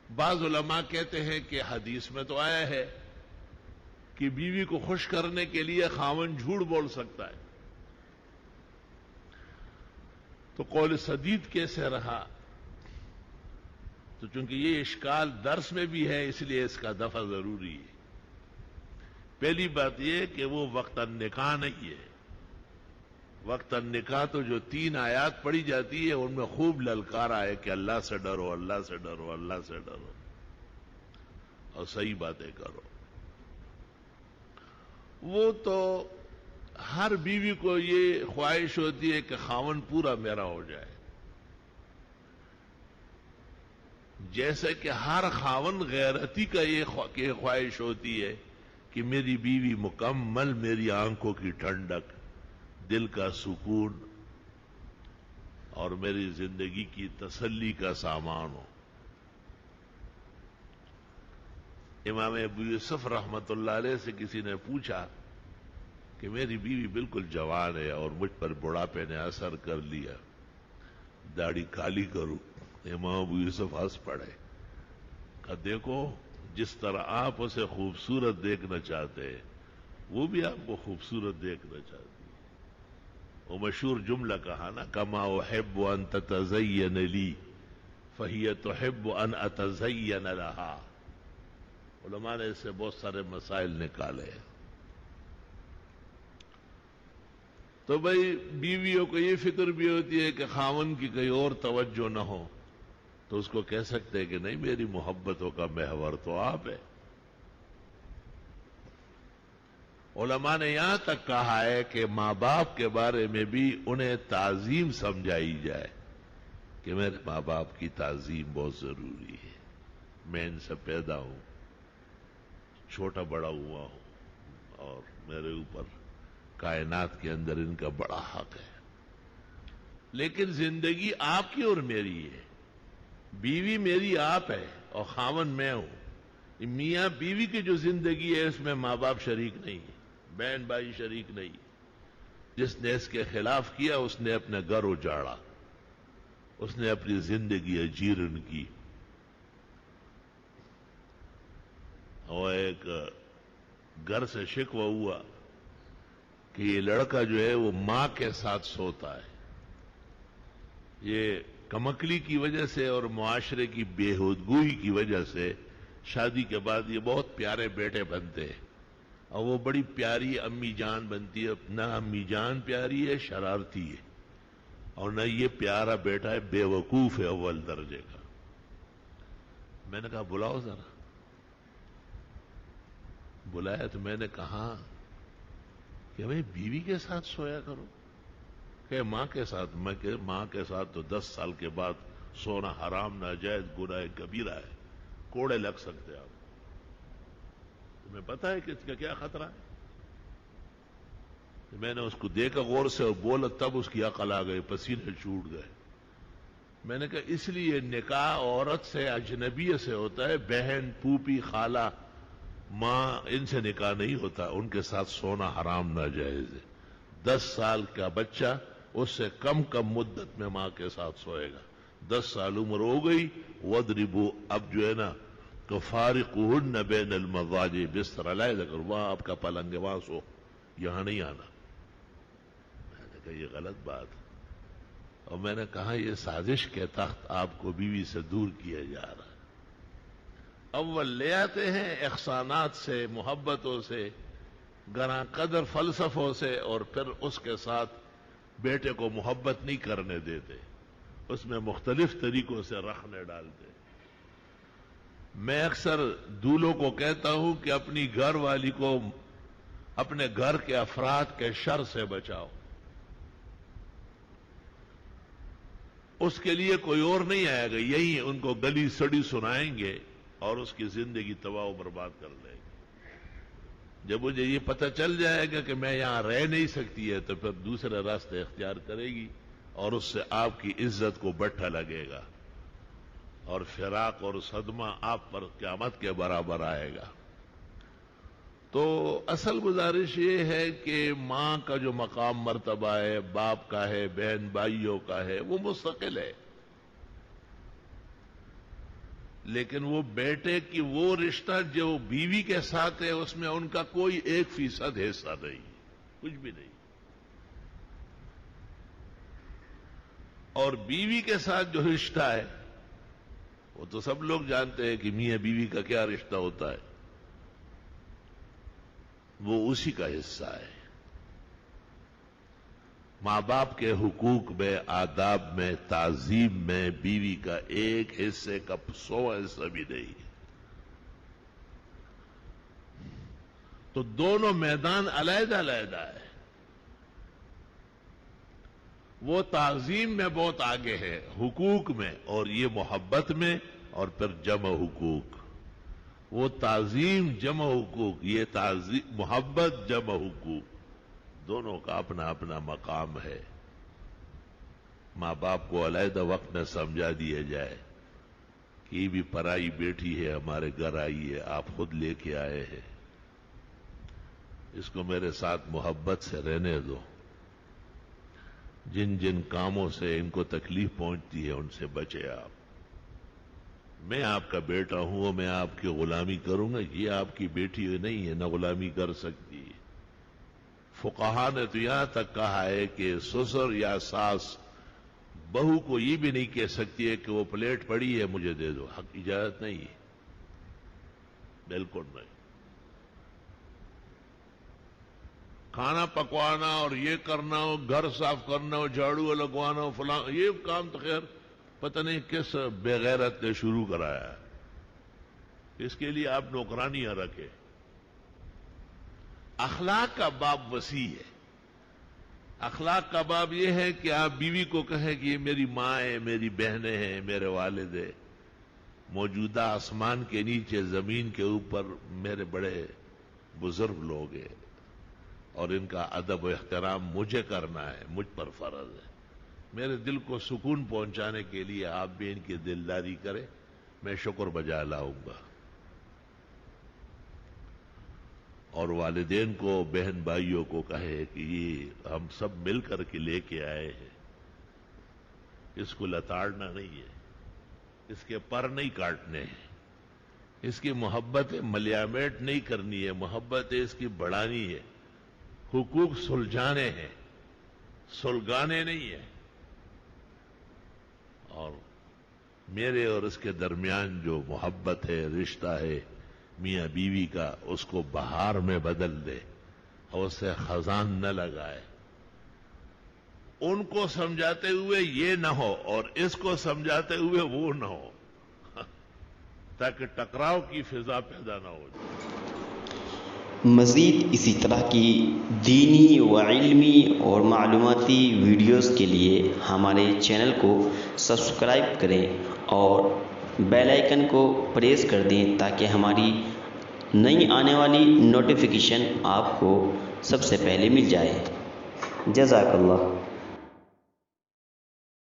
بعض علماء کہتے ہیں کہ حدیث میں تو آیا ہے کہ بیوی کو خوش کرنے کے لیے خاوند جھوٹ بول سکتا ہے، تو قول سدید کیسے رہا؟ تو چونکہ یہ اشکال درس میں بھی ہے، اس لیے اس کا دفع ضروری ہے۔ پہلی بات یہ کہ وہ وقت النکاح نہیں ہے۔ وقت النکاح تو جو 3 آیات پڑھی جاتی ہے ان میں خوب للکارا ہے کہ اللہ سے ڈرو، اللہ سے ڈرو، اللہ سے ڈرو اور صحیح باتیں کرو۔ وہ تو ہر بیوی کو یہ خواہش ہوتی ہے کہ خاوند پورا میرا ہو جائے، جیسے کہ ہر خاوند غیرتی کا یہ خواہش ہوتی ہے کہ میری بیوی مکمل میری آنکھوں کی ٹھنڈک، دل کا سکون اور میری زندگی کی تسلی کا سامان ہو۔ امام ابو یوسف رحمت اللہ علیہ سے کسی نے پوچھا کہ میری بیوی بالکل جوان ہے اور مجھ پر بڑھاپے نے اثر کر لیا، داڑھی کالی کروں؟ امام ابو یوسف ہنس پڑے، کہ دیکھو جس طرح آپ اسے خوبصورت دیکھنا چاہتے ہیں وہ بھی آپ کو خوبصورت دیکھنا چاہتی ہے۔ وہ مشہور جملہ کہا نا، کما احب ان تتزین لی فہی تحب ان اتزین لہا۔ علماء نے اس سے بہت سارے مسائل نکالے ہیں۔ تو بھئی بیویوں کو یہ فکر بھی ہوتی ہے کہ خاوند کی کہیں اور توجہ نہ ہو، تو اس کو کہہ سکتے ہیں کہ نہیں، میری محبتوں کا محور تو آپ ہے۔ علماء نے یہاں تک کہا ہے کہ ماں باپ کے بارے میں بھی انہیں تعظیم سمجھائی جائے کہ میرے ماں باپ کی تعظیم بہت ضروری ہے، میں ان سے پیدا ہوں، چھوٹا بڑا ہوا ہوں، اور میرے اوپر کائنات کے اندر ان کا بڑا حق ہے۔ لیکن زندگی آپ کی اور میری ہے، بیوی میری آپ ہے اور خاوند میں ہوں۔ میاں بیوی کی جو زندگی ہے اس میں ماں باپ شریک نہیں ہے، بہن بھائی شریک نہیں۔ جس نے اس کے خلاف کیا اس نے اپنے گھر اجاڑا، اس نے اپنی زندگی اجیرن کی۔ اور ایک گھر سے شکوہ ہوا کہ یہ لڑکا جو ہے وہ ماں کے ساتھ سوتا ہے۔ یہ کمکلی کی وجہ سے اور معاشرے کی بےہودگوئی کی وجہ سے شادی کے بعد یہ بہت پیارے بیٹے بنتے ہیں اور وہ بڑی پیاری امی جان بنتی ہے۔ نہ امی جان پیاری ہے، شرارتی ہے، اور نہ یہ پیارا بیٹا ہے، بے وقوف ہے اول درجے کا۔ میں نے کہا بلاؤ ذرا، بلایا تو میں نے کہا کہ بھئی بیوی کے ساتھ سویا کرو، کہ ماں کے ساتھ؟ میں کہ ماں کے ساتھ تو 10 سال کے بعد سونا حرام، ناجائز، گناہ کبیرہ ہے، کوڑے لگ سکتے آپ کو۔ تمہیں پتہ ہے کہ اس کا کیا خطرہ ہے؟ میں نے اس کو دیکھا غور سے اور بولا، تب اس کی عقل آ گئی، پسینے چھوٹ گئے۔ میں نے کہا اس لیے نکاح عورت سے، اجنبی سے ہوتا ہے، بہن، پھوپھی، خالہ، ماں، ان سے نکاح نہیں ہوتا، ان کے ساتھ سونا حرام ناجائز ہے۔ 10 سال کا بچہ اس سے کم مدت میں ماں کے ساتھ سوئے گا۔ 10 سال عمر ہو گئی، وَاضْرِبُوا، اب جو ہے نا تو فَارِقُوهُنَّ بَيْنَ الْمَضَاجِعِ، بستر علیحدہ کرو، وہاں آپ کا پلنگ ہے، وہاں سو، یہاں نہیں آنا۔ میں نے کہا یہ غلط بات ہے، اور میں نے کہا یہ سازش کے تحت آپ کو بیوی سے دور کیا جا رہا ہے۔ اول لے آتے ہیں احسانات سے، محبتوں سے، گراں قدر فلسفوں سے، اور پھر اس کے ساتھ بیٹے کو محبت نہیں کرنے دیتے، اس میں مختلف طریقوں سے رخنے ڈالتے۔ میں اکثر دولوں کو کہتا ہوں کہ اپنی گھر والی کو اپنے گھر کے افراد کے شر سے بچاؤ، اس کے لیے کوئی اور نہیں آئے گا، یہی ان کو گلی سڑی سنائیں گے اور اس کی زندگی تباہ و برباد کر دیں گے۔ جب مجھے یہ پتہ چل جائے گا کہ میں یہاں رہ نہیں سکتی ہے تو پھر دوسرے راستے اختیار کرے گی، اور اس سے آپ کی عزت کو بٹھا لگے گا، اور فراق اور صدمہ آپ پر قیامت کے برابر آئے گا۔ تو اصل گزارش یہ ہے کہ ماں کا جو مقام مرتبہ ہے، باپ کا ہے، بہن بھائیوں کا ہے، وہ مستقل ہے۔ لیکن وہ بیٹے کی وہ رشتہ جو بیوی کے ساتھ ہے اس میں ان کا کوئی 1% حصہ نہیں، کچھ بھی نہیں. اور بیوی کے ساتھ جو رشتہ ہے وہ تو سب لوگ جانتے ہیں کہ میاں بیوی کا کیا رشتہ ہوتا ہے، وہ اسی کا حصہ ہے. ماں باپ کے حقوق میں، آداب میں، تعظیم میں بیوی کا 1 حصے کا 100 حصہ بھی نہیں. تو دونوں میدان علیحدہ علیحدہ ہے. وہ تعظیم میں بہت آگے ہے، حقوق میں، اور یہ محبت میں، اور پھر جمع حقوق. وہ تعظیم جمع حقوق، یہ تعظیم محبت جمع حقوق، دونوں کا اپنا اپنا مقام ہے. ماں باپ کو علیحدہ وقت میں سمجھا دیا جائے کہ یہ بھی پرائی بیٹی ہے، ہمارے گھر آئی ہے، آپ خود لے کے آئے ہیں، اس کو میرے ساتھ محبت سے رہنے دو. جن جن کاموں سے ان کو تکلیف پہنچتی ہے ان سے بچے آپ. میں آپ کا بیٹا ہوں اور میں آپ کی غلامی کروں گا، یہ آپ کی بیٹی نہیں ہے، نہ غلامی کر سکتی. فقہا نے تو یہاں تک کہا ہے کہ سسر یا ساس بہو کو یہ بھی نہیں کہہ سکتی ہے کہ وہ پلیٹ پڑی ہے مجھے دے دو، حق اجازت نہیں ہے، بالکل نہیں. کھانا پکوانا اور یہ کرنا ہو، گھر صاف کرنا ہو، جھاڑو لگوانا ہو، فلاں، یہ کام تو خیر پتہ نہیں کس بے غیرت نے شروع کرایا ہے، اس کے لیے آپ نوکرانیاں رکھیں. اخلاق کا باب وسیع ہے. اخلاق کا باب یہ ہے کہ آپ بیوی کو کہیں کہ یہ میری ماں ہے، میری بہنیں ہیں، میرے والد ہیں، موجودہ آسمان کے نیچے زمین کے اوپر میرے بڑے بزرگ لوگ ہیں، اور ان کا ادب و احترام مجھے کرنا ہے، مجھ پر فرض ہے. میرے دل کو سکون پہنچانے کے لیے آپ بھی ان کی دلداری کریں، میں شکر بجا لاؤں گا. اور والدین کو، بہن بھائیوں کو کہے کہ یہ ہم سب مل کر کے لے کے آئے ہیں، اس کو لتاڑنا نہیں ہے، اس کے پر نہیں کاٹنے ہیں، اس کی محبت ملیامیٹ نہیں کرنی ہے، محبت اس کی بڑھانی ہے. حقوق سلجھانے ہیں، سلگانے نہیں ہیں. اور میرے اور اس کے درمیان جو محبت ہے، رشتہ ہے میاں بیوی کا، اس کو بہار میں بدل دے اور اسے خزان نہ لگائے. ان کو سمجھاتے ہوئے یہ نہ ہو اور اس کو سمجھاتے ہوئے وہ نہ ہو، تاکہ ٹکراؤ کی فضا پیدا نہ ہو جائے. مزید اسی طرح کی دینی و علمی اور معلوماتی ویڈیوز کے لیے ہمارے چینل کو سبسکرائب کریں اور بیل آئیکن کو پریس کر دیں تاکہ ہماری نئی آنے والی نوٹیفیکیشن آپ کو سب سے پہلے مل جائے. جزاک اللہ.